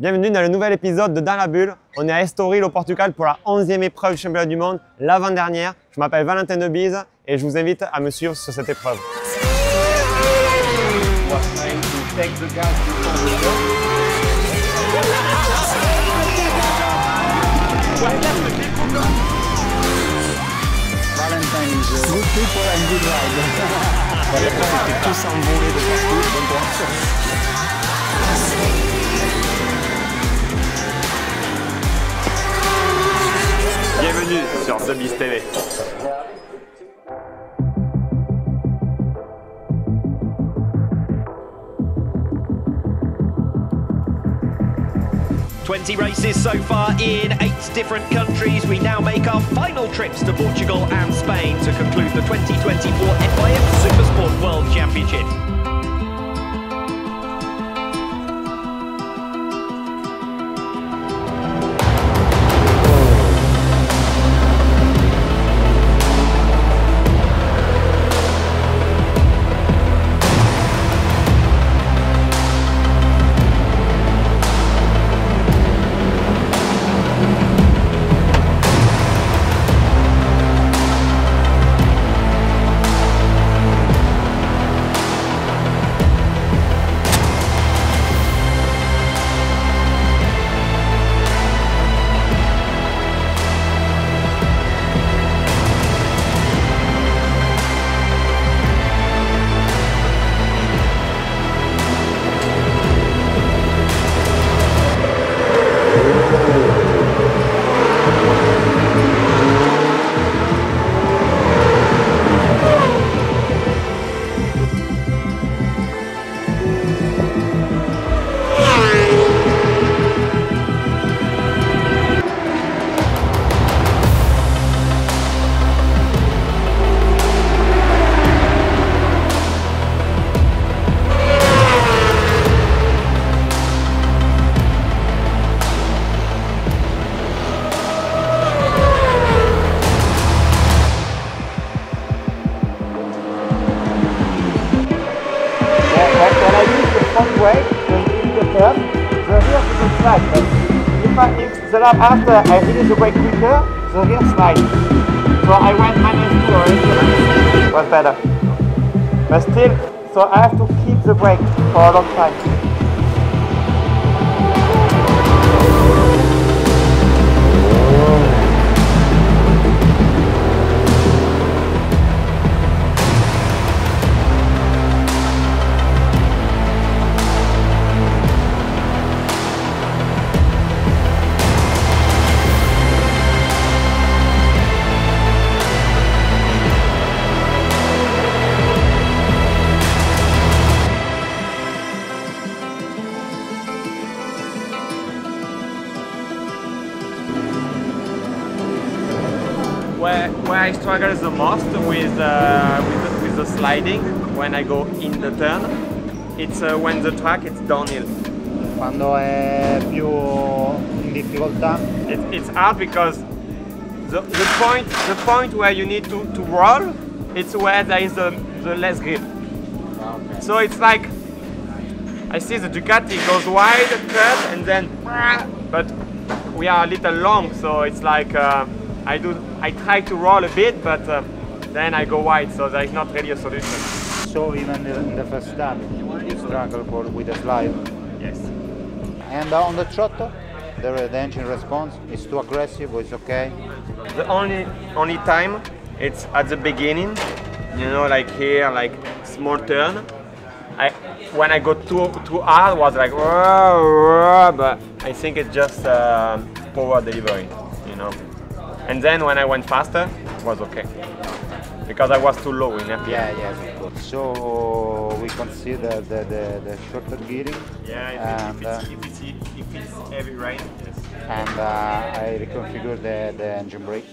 Bienvenue dans le nouvel épisode de Dans la Bulle. On est à Estoril au Portugal pour la 11e épreuve du championnat du monde, l'avant-dernière. Je m'appelle Valentin Debise et je vous invite à me suivre sur cette épreuve. Valentin is a good people and good rider. Tout s'envoler de partout. Bienvenue sur The Beast TV. Twenty races so far in 8 different countries. We now make our final trips to Portugal and Spain to conclude the 2024 FIM Supersport World Championship. Brake in the turn, the rear doesn't slide. But if the lap after I release the brake quicker, the rear slides. So I went -2 already. It was better. But still, so I have to keep the brake for a long time. Where I struggle the most with the sliding when I go in the turn, it's when the track is downhill. Quando è più in difficoltà. It's hard because the point where you need to roll, it's where there is the less grip. Okay. So it's like I see the Ducati goes wide at cut and then, but we are a little long, so it's like I try to roll a bit, but then I go wide, so there is not really a solution. So even in the first lap, you struggle with the slide. Yes. And on the throttle, the engine response is too aggressive, or it's okay? The only time it's at the beginning, you know, like here, like small turn. When I go too hard, was like, but I think it's just power delivery, you know. And then when I went faster, it was okay. Because I was too low in RPM. Yeah. So we consider the shorter gearing. Yeah, if it's heavy rain, yes. And I reconfigure the engine brake.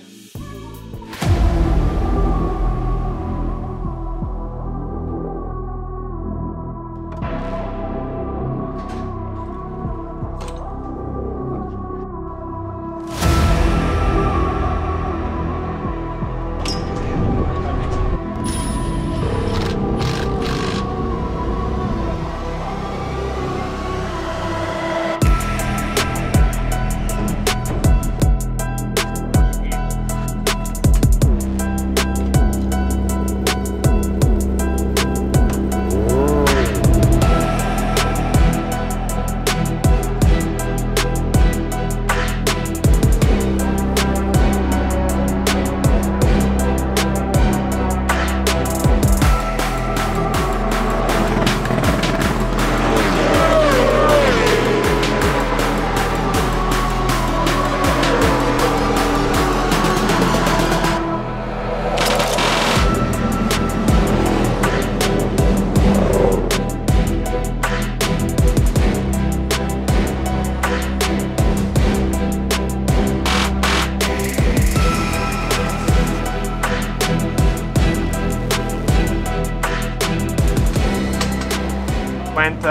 went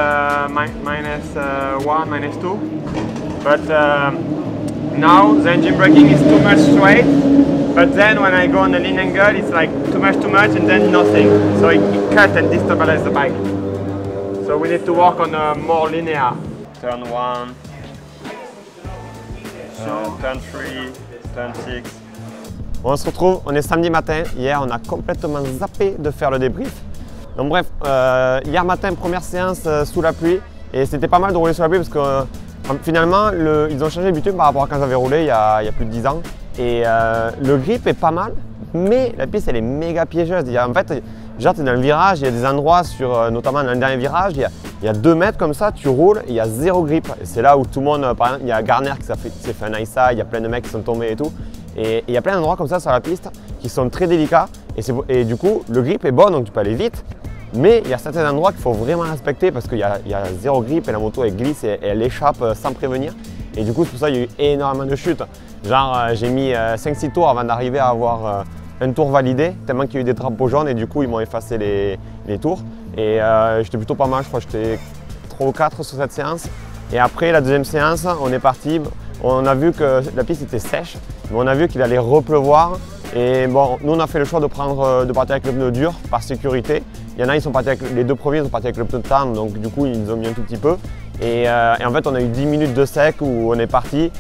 -1, -2. But now the engine braking is too much straight. But then when I go on the lean angle, it's like too much, and then nothing. So it cuts and destabilizes the bike. So we need to work on a more linear. Turn 1, turn 3, turn 6. Bon, on se retrouve, on est samedi matin. Hier, on a complètement zappé de faire le débrief. Donc bref, hier matin, première séance sous la pluie. Et c'était pas mal de rouler sous la pluie parce que finalement, ils ont changé le bitume par rapport à quand j'avais roulé il y a plus de 10 ans. Et le grip est pas mal, mais la piste elle est méga piégeuse. En fait, genre tu es dans le virage, il y a des endroits, notamment dans le dernier virage, il y a 2 mètres comme ça, tu roules et il y a 0 grip. Et c'est là où tout le monde, par exemple, il y a Garner qui s'est fait un ISA, il y a plein de mecs qui sont tombés et tout. Et il y a plein d'endroits comme ça sur la piste qui sont très délicats. Et du coup, le grip est bon, donc tu peux aller vite. Mais il y a certains endroits qu'il faut vraiment respecter parce qu'il y a 0 grip et la moto elle glisse et elle échappe sans prévenir. Et du coup, c'est pour ça qu'il y a eu énormément de chutes. Genre, j'ai mis 5-6 tours avant d'arriver à avoir un tour validé, tellement qu'il y a eu des drapeaux jaunes et du coup, ils m'ont effacé les tours. Et j'étais plutôt pas mal, je crois que j'étais 3 ou 4 sur cette séance. Et après, la deuxième séance, on est parti. On a vu que la piste était sèche, mais on a vu qu'il allait repleuvoir. Et bon, nous, on a fait le choix de partir avec le pneu dur par sécurité. Il y en a, les 2 premiers sont partis avec le pneu de tendre, donc du coup, ils nous ont mis un tout petit peu. Et en fait, on a eu 10 minutes de sec où on est parti.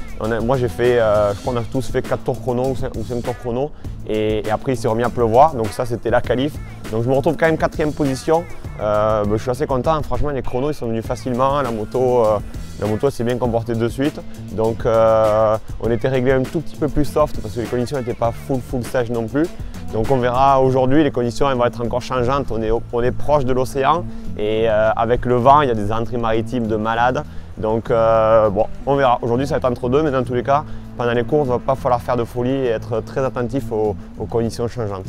Moi, j'ai fait, je crois qu'on a tous fait 4 tours chrono ou 5 tours chrono. Et après, il s'est remis à pleuvoir. Donc ça, c'était la qualif. Donc je me retrouve quand même 4e position. Je suis assez content. Franchement, les chronos, ils sont venus facilement. La moto s'est bien comportée de suite. Donc on était réglé un tout petit peu plus soft parce que les conditions n'étaient pas full sèches non plus. Donc on verra aujourd'hui, les conditions elles vont être encore changeantes, on est proche de l'océan et avec le vent, il y a des entrées maritimes de malades. Donc bon, on verra. Aujourd'hui ça va être entre deux, mais dans tous les cas, pendant les courses, il ne va pas falloir faire de folie et être très attentif aux conditions changeantes.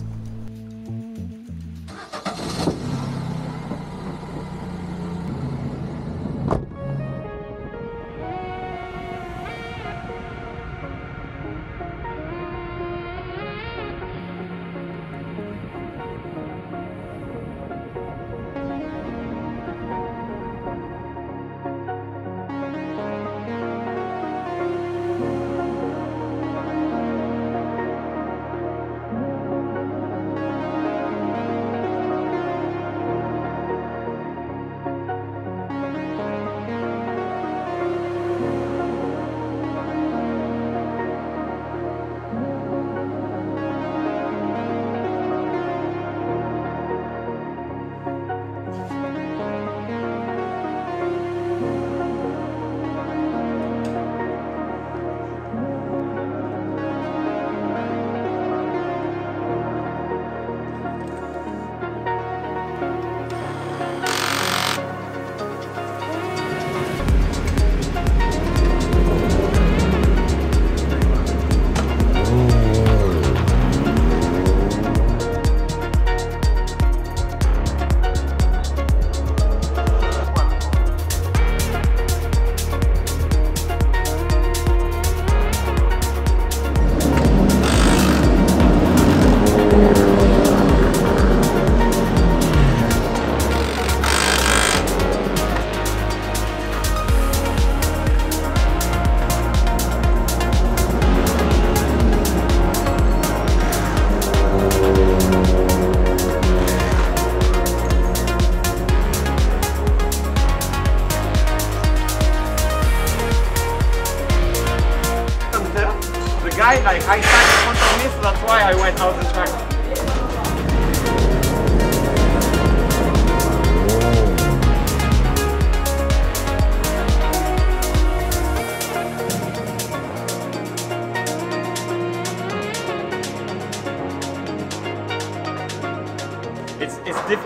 Like I sat in front of me, so that's why I went out the track.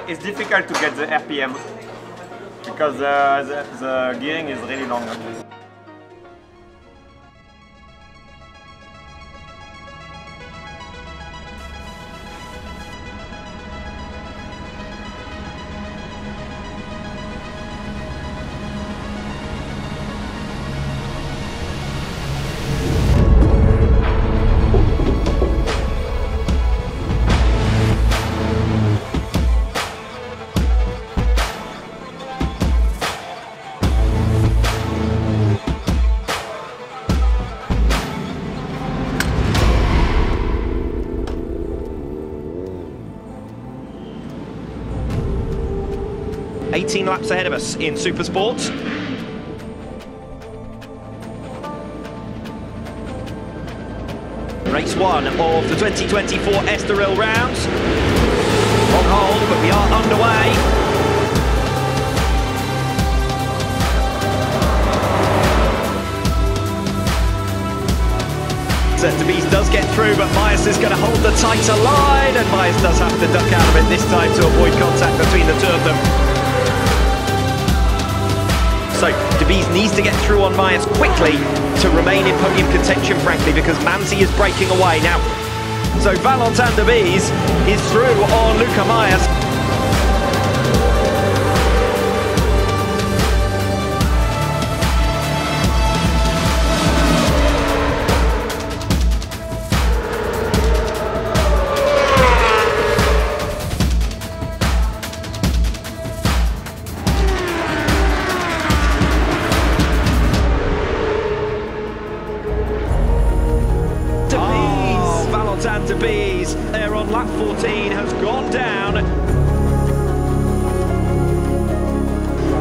It's difficult to get the RPM because the gearing is really long. 18 laps ahead of us in Supersport. Race 1 of the 2024 Estoril rounds. On hold, but we are underway. De Vries does get through, but Myers is going to hold the tighter line, and Myers does have to duck out of it this time to avoid contact between the two of them. So De Vries needs to get through on Myers quickly to remain in podium contention, frankly, because Manzi is breaking away now. So Valentin De Vries is through on Luca Myers. De Vries there on lap 14 has gone down.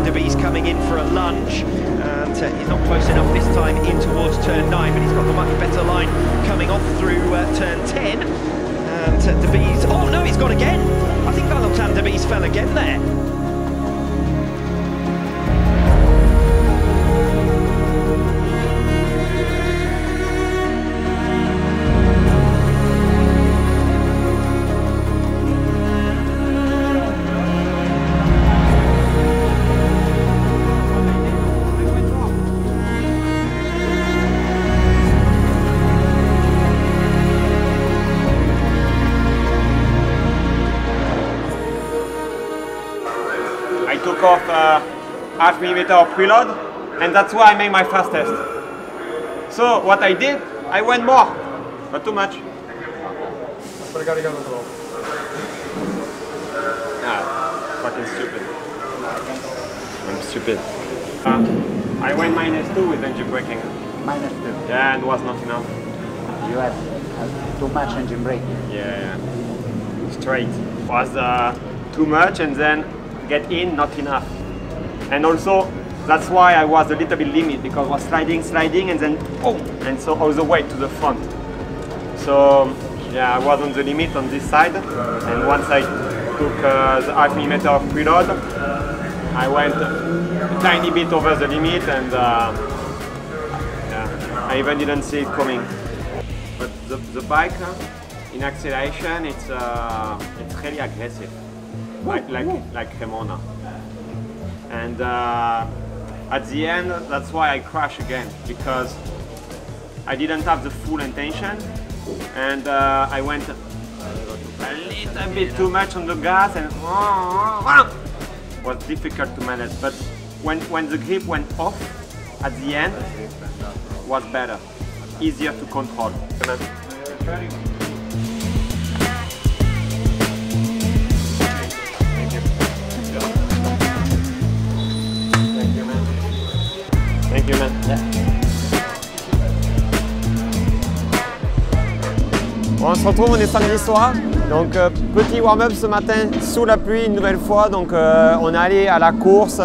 De Vries coming in for a lunge, and he's not close enough this time in towards turn 9, but he's got the much better line coming off through turn 10. And De Vries, oh no, he's gone again. I think Valentin De Vries fell again there. I took off half millimeter of preload, and that's why I made my fastest. So what I did, I went more, not too much. Ah, fucking stupid. I'm stupid. I went -2 with engine braking. -2. Yeah, and was not enough. You had too much engine braking. Yeah. Straight was too much, and then get in, not enough. And also, that's why I was a little bit limit, because I was sliding, and then boom, and so all the way to the front. So yeah, I was on the limit on this side, and once I took the half millimeter of preload, I went a tiny bit over the limit, and yeah, I even didn't see it coming. But the bike in acceleration, it's really aggressive. Like Cremona. And at the end, that's why I crashed again, because I didn't have the full intention, and I went a little bit too much on the gas, and it was difficult to manage. But when the grip went off at the end, it was better, easier to control. Thank you, man. Yeah. Bon, on se retrouve, on est samedi soir. Donc petit warm-up ce matin sous la pluie une nouvelle fois. Donc on est allé à la course.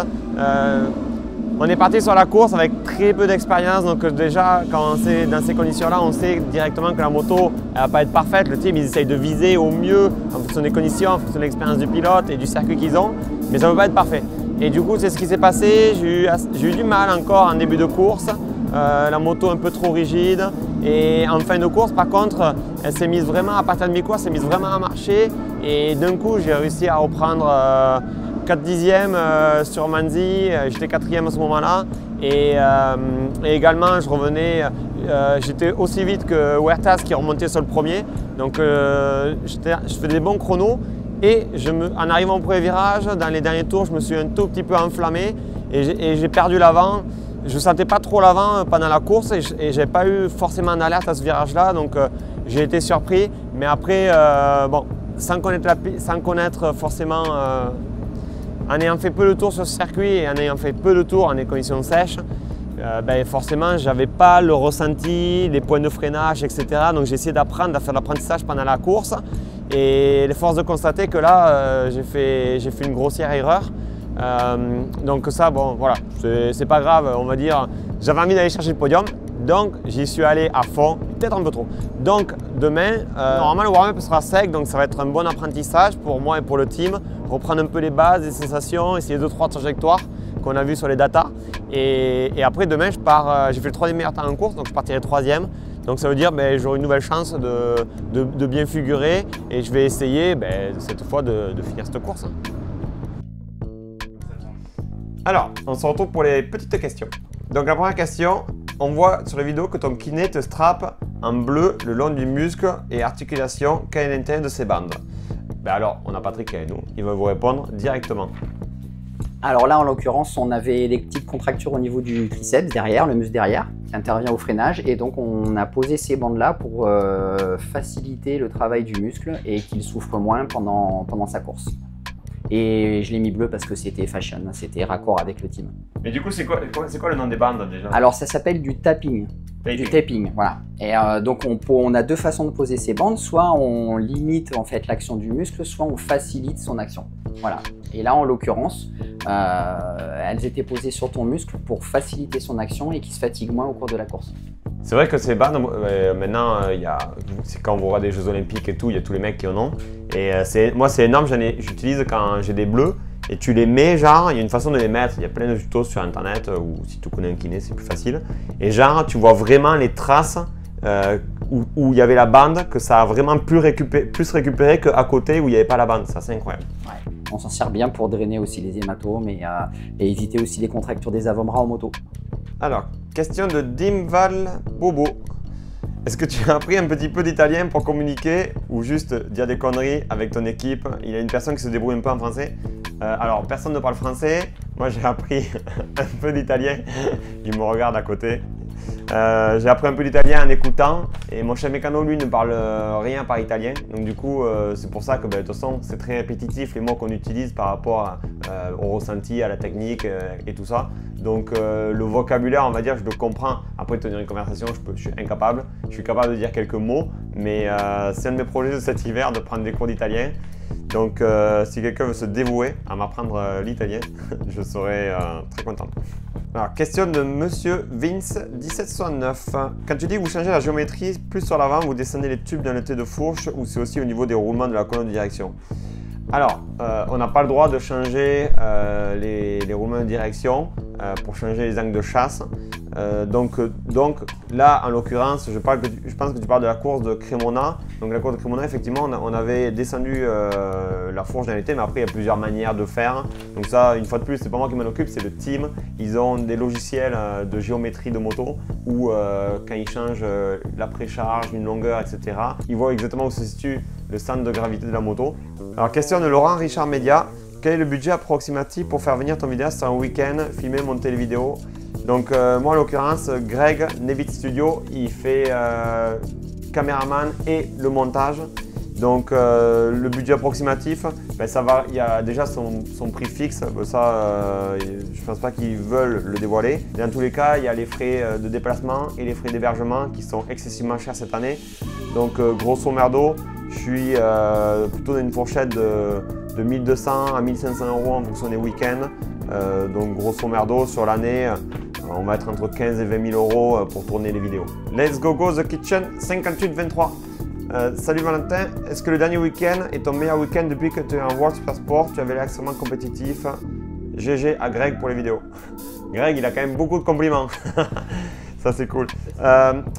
On est parti sur la course avec très peu d'expérience. Donc déjà, quand c'est dans ces conditions-là, on sait directement que la moto elle va pas être parfaite. Le team, ils essayent de viser au mieux en fonction des conditions, en fonction de l'expérience du pilote et du circuit qu'ils ont. Mais ça ne peut pas être parfait. Et du coup, c'est ce qui s'est passé. J'ai eu du mal encore en début de course. La moto un peu trop rigide. Et en fin de course, par contre, elle s'est mise vraiment, à partir de mi-course, elle s'est mise vraiment à marcher. Et d'un coup, j'ai réussi à reprendre 4 dixièmes sur Manzi. J'étais 4e à ce moment-là. Et également, je revenais, j'étais aussi vite que Huertas qui remontait sur le premier. Donc, je fais des bons chronos. Et en arrivant au premier virage, dans les derniers tours, je me suis un tout petit peu enflammé et j'ai perdu l'avant. Je ne sentais pas trop l'avant pendant la course et je n'ai pas eu forcément d'alerte à ce virage-là, donc j'ai été surpris. Mais après, bon, sans connaître forcément, en ayant fait peu de tours sur ce circuit et en ayant fait peu de tours en des conditions sèches, ben forcément, je n'avais pas le ressenti, les points de freinage, etc. Donc j'ai essayé d'apprendre, à faire l'apprentissage pendant la course. Et les forces de constater que là, j'ai fait une grossière erreur. Donc ça, bon, voilà, c'est pas grave, on va dire. J'avais envie d'aller chercher le podium, donc j'y suis allé à fond, peut-être un peu trop. Donc demain, normalement le warm-up sera sec, donc ça va être un bon apprentissage pour moi et pour le team. Reprendre un peu les bases, les sensations, essayer 2-3 trajectoires qu'on a vues sur les datas. Et après demain, je pars, j'ai fait le 3e meilleur temps en course, donc je partirai 3e. Donc ça veut dire que j'aurai une nouvelle chance de bien figurer et je vais essayer cette fois de finir cette course. Alors, on se retrouve pour les petites questions. Donc la première question, on voit sur la vidéo que ton kiné te strappe en bleu le long du muscle et articulation. Quel est l'intérêt de ces bandes? Alors, on a Patrick avec nous, il va vous répondre directement. Alors là, en l'occurrence, on avait des petites contractures au niveau du triceps derrière, le muscle derrière, qui intervient au freinage. Et donc, on a posé ces bandes-là pour faciliter le travail du muscle et qu'il souffre moins pendant sa course. Et je l'ai mis bleu parce que c'était fashion, c'était raccord avec le team. Mais du coup, c'est quoi le nom des bandes déjà? Alors, ça s'appelle du tapping. Du taping, voilà. Et donc, on a deux façons de poser ces bandes. Soit on limite en fait l'action du muscle, soit on facilite son action. Voilà. Et là, en l'occurrence, elles étaient posées sur ton muscle pour faciliter son action et qu'il se fatigue moins au cours de la course. C'est vrai que ces bandes, maintenant, c'est quand on voit des Jeux Olympiques et tout, il y a tous les mecs qui en ont. Et moi, c'est énorme, j'utilise quand j'ai des bleus. Et tu les mets, genre, il y a une façon de les mettre, il y a plein de tutos sur internet, ou si tu connais un kiné, c'est plus facile. Et genre, tu vois vraiment les traces où il y avait la bande, que ça a vraiment plus récupéré qu'à côté où il n'y avait pas la bande. Ça, c'est incroyable. Ouais. On s'en sert bien pour drainer aussi les hématomes et éviter aussi les contractures des avant-bras en moto. Alors, question de Dimval Bobo. Est-ce que tu as appris un petit peu d'italien pour communiquer ou juste dire des conneries avec ton équipe? Il y a une personne qui se débrouille un peu en français. Alors, personne ne parle français. Moi, j'ai appris un peu d'italien. Il me regarde à côté. J'ai appris un peu d'italien en écoutant. Et mon chef mécano, lui, ne parle rien par italien. Donc, du coup, c'est pour ça que, de toute façon, c'est très répétitif les mots qu'on utilise par rapport au ressenti, à la technique et tout ça. Donc, le vocabulaire, on va dire, je le comprends. Après, tenir une conversation, je suis incapable. Je suis capable de dire quelques mots. Mais c'est un de mes projets de cet hiver de prendre des cours d'italien. Donc, si quelqu'un veut se dévouer à m'apprendre l'italien, je serai très content. Alors, question de Monsieur Vince 1769. Quand tu dis que vous changez la géométrie plus sur l'avant, vous descendez les tubes dans le T de fourche ou c'est aussi au niveau des roulements de la colonne de direction? Alors, on n'a pas le droit de changer les roulements de direction pour changer les angles de chasse. Donc là, en l'occurrence, je pense que tu parles de la course de Cremona. Donc la course de Cremona, effectivement, on avait descendu la fourche dans l'été, mais après, il y a plusieurs manières de faire. Donc ça, une fois de plus, c'est pas moi qui m'en occupe, c'est le team. Ils ont des logiciels de géométrie de moto où quand ils changent la précharge, une longueur, etc., ils voient exactement où se situe le centre de gravité de la moto. Alors, question de Laurent Richard Média. Quel est le budget approximatif pour faire venir ton vidéaste sur un week-end, filmer, monter les vidéos? Donc moi en l'occurrence, Greg, Nevit Studio, il fait caméraman et le montage. Donc le budget approximatif, ça va, il y a déjà son prix fixe, ça je ne pense pas qu'ils veulent le dévoiler. Dans tous les cas, il y a les frais de déplacement et les frais d'hébergement qui sont excessivement chers cette année. Donc grosso merdo, je suis plutôt dans une fourchette de 1200 à 1500 € en fonction des week-ends. Donc grosso merdo sur l'année, on va être entre 15 et 20 000 € pour tourner les vidéos. Let's go the kitchen 58-23. Salut Valentin, est-ce que le dernier week-end est ton meilleur week-end depuis que tu es en World Super Sport? Tu avais l'air extrêmement compétitif. GG à Greg pour les vidéos. Greg, il a quand même beaucoup de compliments. Ça c'est cool.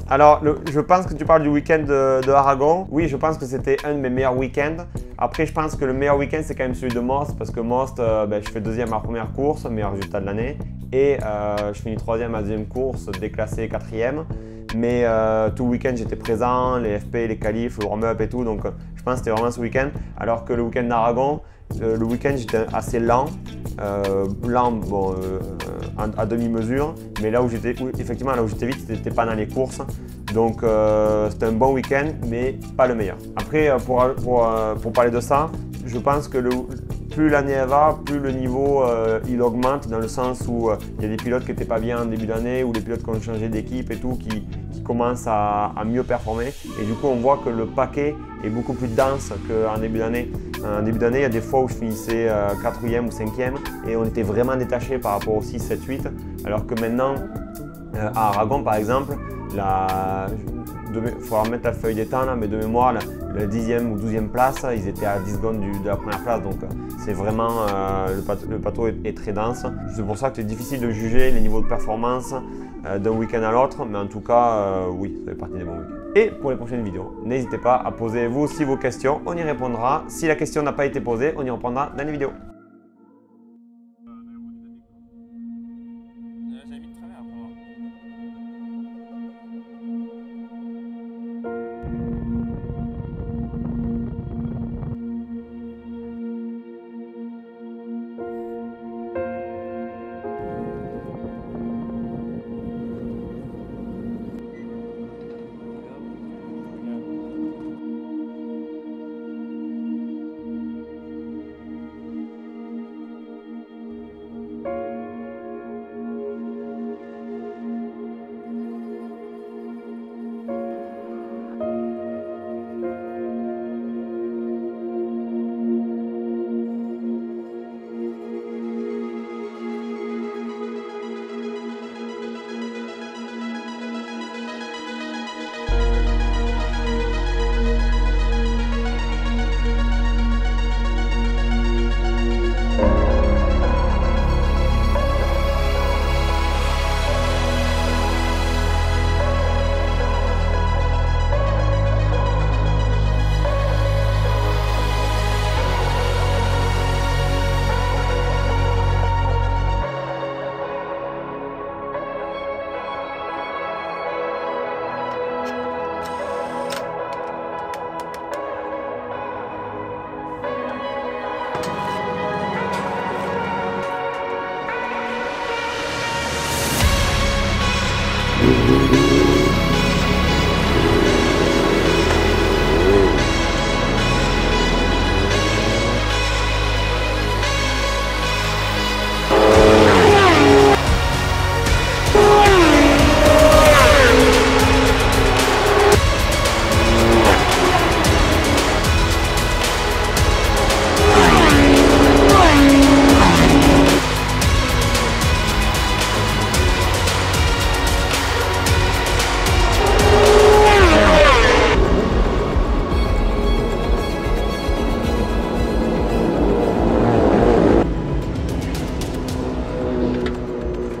Alors, je pense que tu parles du week-end de Aragon. Oui, je pense que c'était un de mes meilleurs week-ends. Après, je pense que le meilleur week-end, c'est quand même celui de Most, parce que Most, je fais deuxième à la première course, meilleur résultat de l'année. Et je finis troisième à la deuxième course, déclassé quatrième. Mais tout le week-end, j'étais présent, les FP, les qualifs, le warm-up et tout. Donc, je pense que c'était vraiment ce week-end. Alors que le week-end d'Aragon, le week-end, j'étais assez lent. À demi-mesure, mais là où j'étais, effectivement, là où j'étais vite, c'était pas dans les courses. Donc c'était un bon week-end, mais pas le meilleur. Après, pour parler de ça, je pense que plus l'année va, plus le niveau il augmente, dans le sens où il y a des pilotes qui n'étaient pas bien en début d'année, ou des pilotes qui ont changé d'équipe et tout, qui commencent à mieux performer. Et du coup, on voit que le paquet est beaucoup plus dense qu'en début d'année. En début d'année, il y a des fois où je finissais 4e ou 5e et on était vraiment détaché par rapport au 6, 7, 8. Alors que maintenant, à Aragon par exemple, il faudra mettre la feuille des temps, là, mais de mémoire, la 10e ou 12e place, ils étaient à 10 secondes de la première place. Donc c'est vraiment, le plateau est très dense. C'est pour ça que c'est difficile de juger les niveaux de performance d'un week-end à l'autre, mais en tout cas, oui, ça fait partie des bons week-ends. Et pour les prochaines vidéos, n'hésitez pas à poser vous aussi vos questions, on y répondra. Si la question n'a pas été posée, on y répondra dans les vidéos.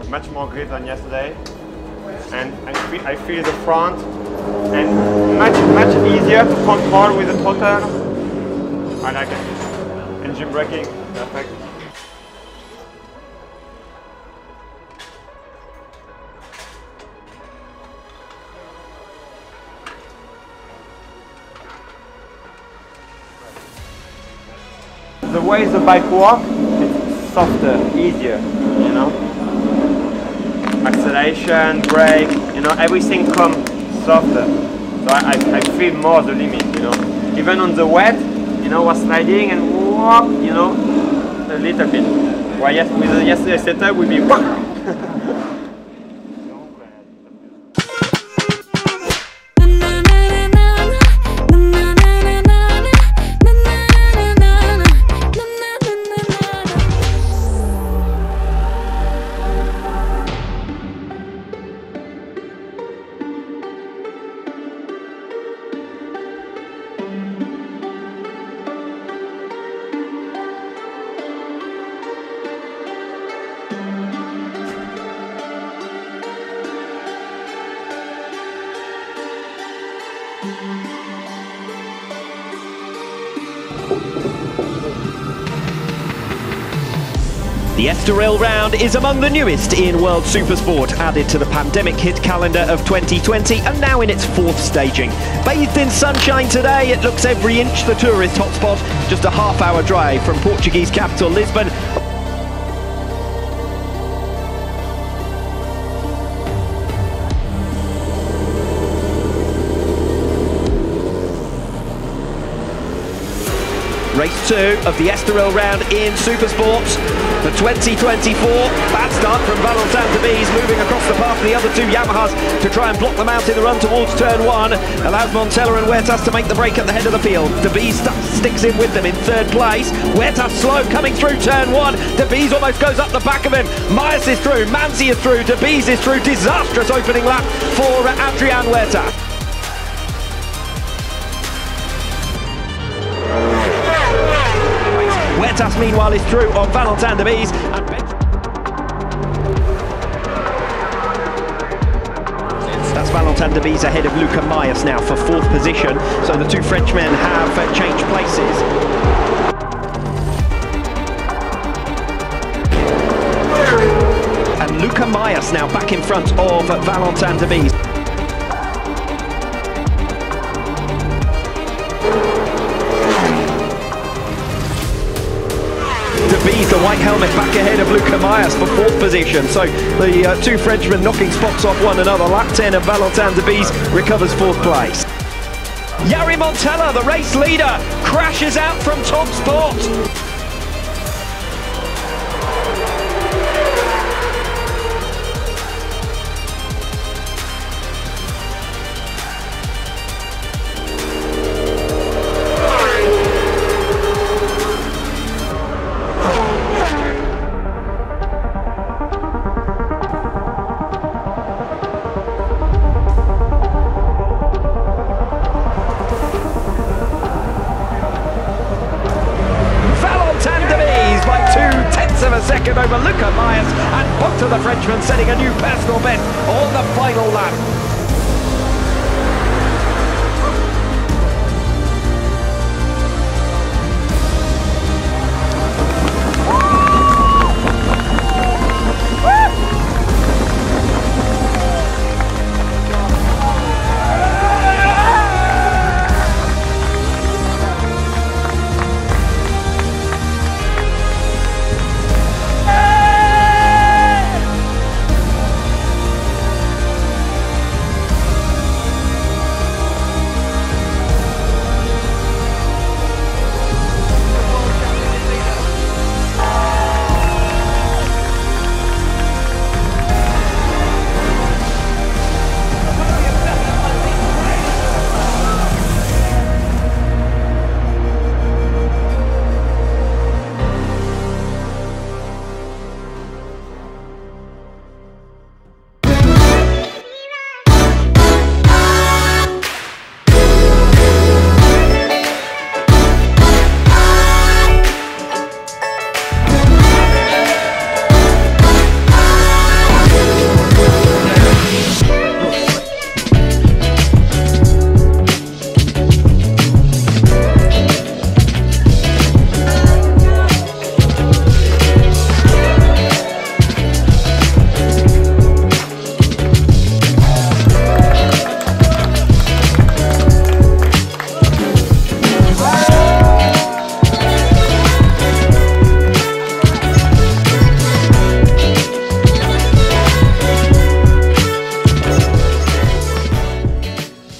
Much more grip than yesterday, and I feel the front and much easier to control with the throttle. I like it. Engine braking, perfect. The way the bike works, it's softer, easier, you know. Acceleration, brake, you know, everything comes softer. So I feel more the limit, you know. Even on the wet, you know, was sliding and whoop, you know, a little bit. While yes, with the yesterday setup, we'd be whoop. The Estoril round is among the newest in World Supersport, added to the pandemic-hit calendar of 2020 and now in its fourth staging. Bathed in sunshine today, it looks every inch the tourist hotspot, just a half-hour drive from Portuguese capital Lisbon. Race 2 of the Estoril round in Supersport. for 2024. Bad start from Valentin Debise, moving across the path of the other two Yamahas to try and block them out in the run towards turn one. Allows Montella and Huertas to make the break at the head of the field. Debise sticks in with them in third place. Huertas slow coming through turn one. Debise almost goes up the back of him. Myers is through, Manzi is through, Debise is through. Disastrous opening lap for Adrian Huertas. Huertas meanwhile is through on Valentin Debise. That's Valentin Debise ahead of Luca Myers now for fourth position. So the two Frenchmen have changed places. And Luca Myers now back in front of Valentin Debise. Debise, the white helmet, back ahead of Luca Myers for fourth position. So the two Frenchmen knocking spots off one another. Lap 10 and Valentin Debise recovers fourth place. Jari Montella, the race leader, crashes out from top spot. Of a second over Luca Myers, and both of the Frenchmen setting a new personal best on the final lap.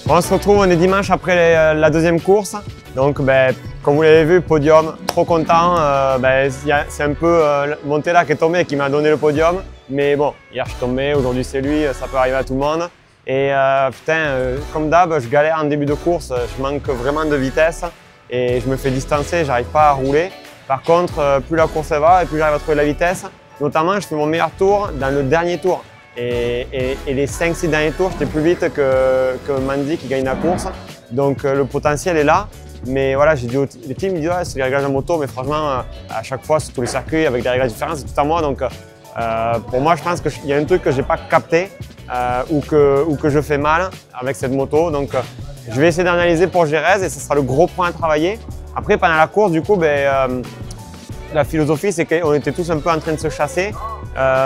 On se retrouve, on est dimanche après la deuxième course. Donc, comme vous l'avez vu, podium, trop content. C'est un peu Montella qui est tombé et qui m'a donné le podium. Mais bon, hier je suis tombé, aujourd'hui c'est lui, ça peut arriver à tout le monde. Et comme d'hab, je galère en début de course, je manque vraiment de vitesse et je me fais distancer, j'arrive pas à rouler. Par contre, plus la course va et plus j'arrive à trouver la vitesse. Notamment, je fais mon meilleur tour dans le dernier tour. Et les 5-6 derniers tours, j'étais plus vite que Manzi qui gagne la course. Donc le potentiel est là. Mais voilà, j'ai dit au team, il dit ouais, c'est les réglages de moto, mais franchement, à chaque fois, sur tous les circuits, avec des réglages différents, c'est tout à moi. Donc pour moi, je pense qu'il y a un truc que je n'ai pas capté ou que je fais mal avec cette moto. Donc je vais essayer d'analyser pour Jerez et ce sera le gros point à travailler. Après, pendant la course, du coup, la philosophie, c'est qu'on était tous un peu en train de se chasser.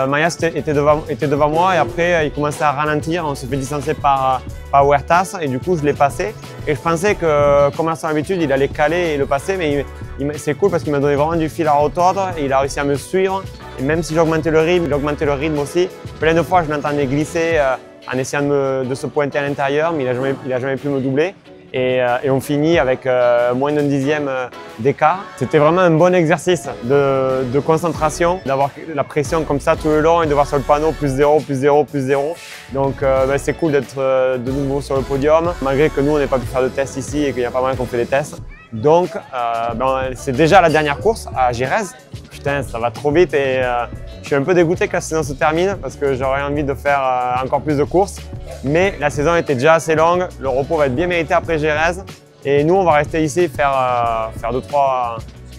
Mayas était devant moi et après, il commençait à ralentir. On s'est fait distancer par Huertas et du coup, je l'ai passé. Et je pensais que, comme à son habitude, il allait caler et le passer, mais c'est cool parce qu'il m'a donné vraiment du fil à retordre et il a réussi à me suivre. Et même si j'augmentais le rythme, il augmentait le rythme aussi. Plein de fois, je l'entendais glisser en essayant de se pointer à l'intérieur, mais il n'a jamais pu me doubler. et on finit avec moins d'un dixième d'écart. C'était vraiment un bon exercice de concentration, d'avoir la pression comme ça tout le long et de voir sur le panneau plus 0, plus 0, plus 0. Donc c'est cool d'être de nouveau sur le podium, malgré que nous on n'ait pas pu faire de tests ici et qu'il y a pas mal qu'on fait des tests. Donc c'est déjà la dernière course à Jerez. Putain, ça va trop vite et je suis un peu dégoûté que la saison se termine parce que j'aurais envie de faire encore plus de courses. Mais la saison était déjà assez longue, le repos va être bien mérité après Jerez. Et nous, on va rester ici faire deux, trois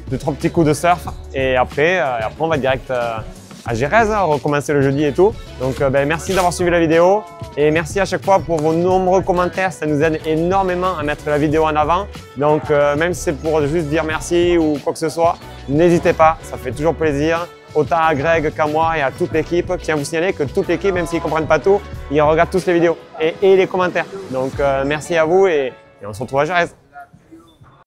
petits coups de surf. Et après on va direct à Jerez, recommencer le jeudi et tout. Donc merci d'avoir suivi la vidéo. Et merci à chaque fois pour vos nombreux commentaires, ça nous aide énormément à mettre la vidéo en avant. Donc même si c'est pour juste dire merci ou quoi que ce soit, n'hésitez pas, ça fait toujours plaisir. Autant à Greg qu'à moi et à toute l'équipe. Je tiens à vous signaler que toute l'équipe, même s'ils ne comprennent pas tout, ils regardent tous les vidéos et les commentaires. Donc merci à vous et on se retrouve à Jerez.